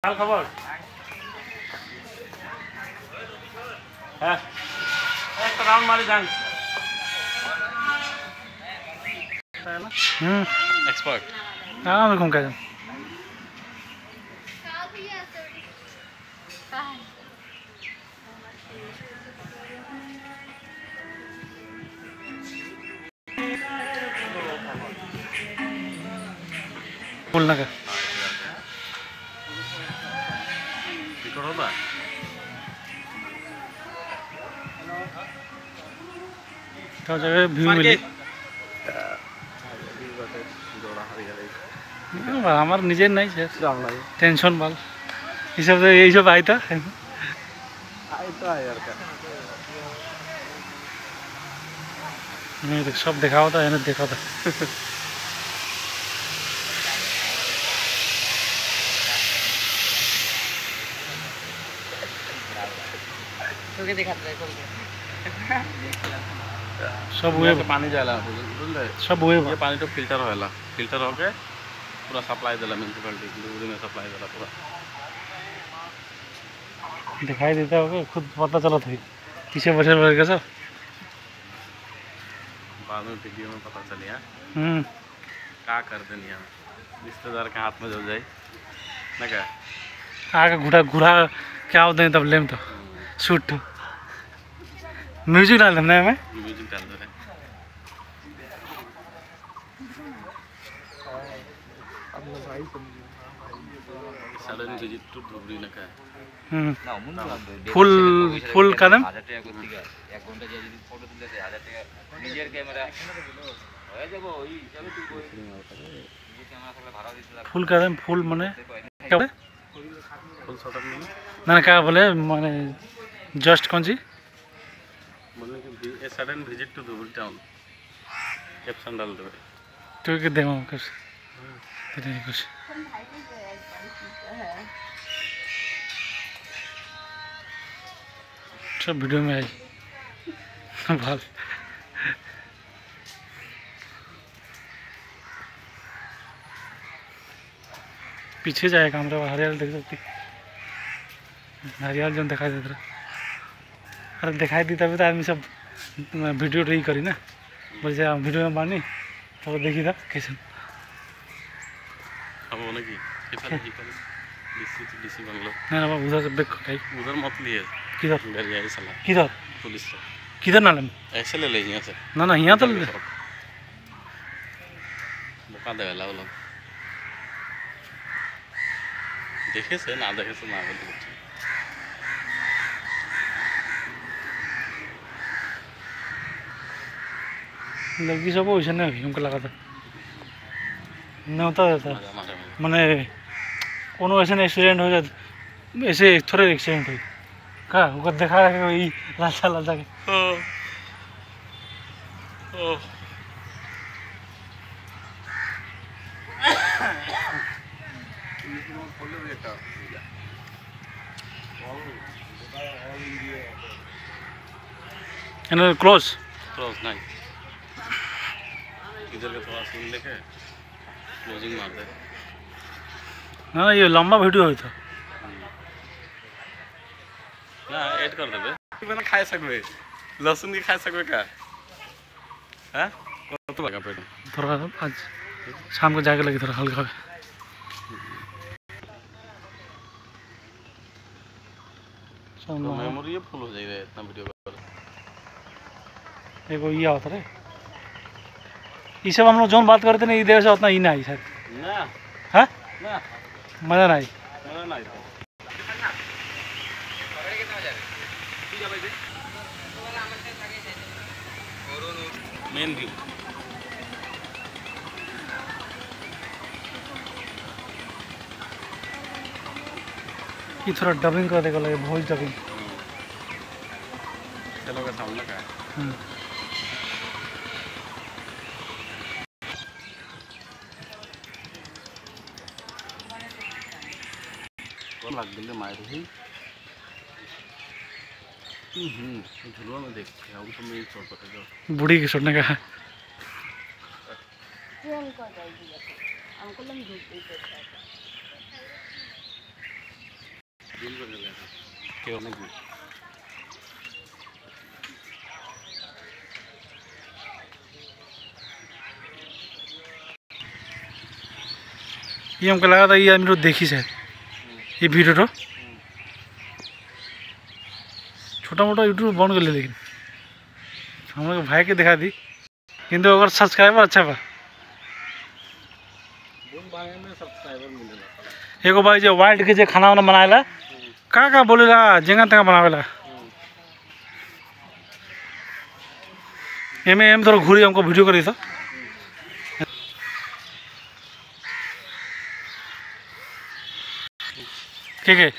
ভাল খবর হ্যাঁ একটা রাউন্ড মারি যান एक्सपर्ट हाँ मैं घूम के जाऊँ बोलना का रिकॉर्ड होता तो जगह व्यू मिली हमार निजे नहीं है टेंशन बाल ये सब तो यही सब आई था यार का नहीं तो सब देखा होता है ना देखा था सब हुए पानी जाला बुझले सब हुए ये पानी तो फिल्टर होला फिल्टर होके पूरा सप्लाई देला म्युनिसिपैलिटी पूरे में सप्लाई देला पूरा दिखाई देता होगा खुद पता चला था पीछे बचर बढ़ गया सब बाद में वीडियो में पता चलिया क्या कर देनी हम रिश्तेदार के हाथ में जल जाए ना क्या आगे घुड़ा घुड़ा क्या होता है तब लेम तो शूट म्यूजिक डाल देना है मैं म्यूजिक डाल दे सडन विजिट टू धुबरी ना क्या फुल फुल कदम फुल कदम फुल मने क्या बोले फुल शॉट में ना क्या बोले माने जस्ट कौन सी बोले कि a sudden visit to Dhubri town caption डाल दे तो के देवा कुछ तेरे कुछ सब वीडियो में आई भाल पीछे जाए कैमरा हरियाल देख सकती हरियाल जो दिखाई देता रहा अरे दिखाई दी तभी तो आदमी सब वीडियो रही करी ना बोले वीडियो में बानी तो देखी था कैसे अब होने की डीसी बंगलो ना उधर से बैक खाई उधर मत लिए किधर घर जाए साला किधर पुलिस से किधर ना लेम ऐसे ले ले यहाँ से ना यहाँ तो मौका दे वाला लोग देखे से ना देखे से ना बोलते लड़की सब वैसे नहीं हमको लगा था नहीं होता रहता मैंने कोनो ऐसे एक्सीडेंट हो जाता ऐसे थोड़े एक्सीडेंट हुई का वो देखा रहा वही लाचा लाचा के क्लोज क्लोज नहीं इधर का थोड़ा सीन लेके क्लोजिंग मार दे ना ये लंबा वीडियो है तो ना ऐड कर देबे बिना खाए सकबे लहसुन की खाए सकबे का हैं कत लगा पेट थोड़ा आज शाम को जाके लगे थोड़ा हल्का तो मेमोरी फुल हो जाएगा इतना वीडियो कर देखो ये होता है ये सब हम लोग जोन बात करते नहीं इधर से उतना ही ना आई सर ना हाँ ना मजा ना आई मजा ना आई मेन व्यू ये थोड़ा डबिंग कर देगा लगे वॉइस डबिंग चलो का सामने का लग गए मार ही झुलवा में देख हम तो मेरी छोड़ पकड़ जाओ बूढ़ी के छोड़ने का क्यों नहीं ये हमको लगा था ये आदमी तो देखी शायद ये वीडियो तो छोटा मोटा यूट्यूब बंद कर ले लेकिन हम लोग भाई के दिखा दी किंतु अगर सब्सक्राइबर अच्छा बा एगो भाई जो वाइल्ड के जो खाना वाना बनाएला का बोलेला जेंगा तेंगा बनावेला एमे एम थोड़ा घूरी हमको वीडियो करी था के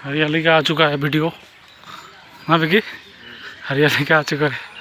हरियाली का आ चुका है वीडियो हाँ विकी हरियाली का आ चुका है।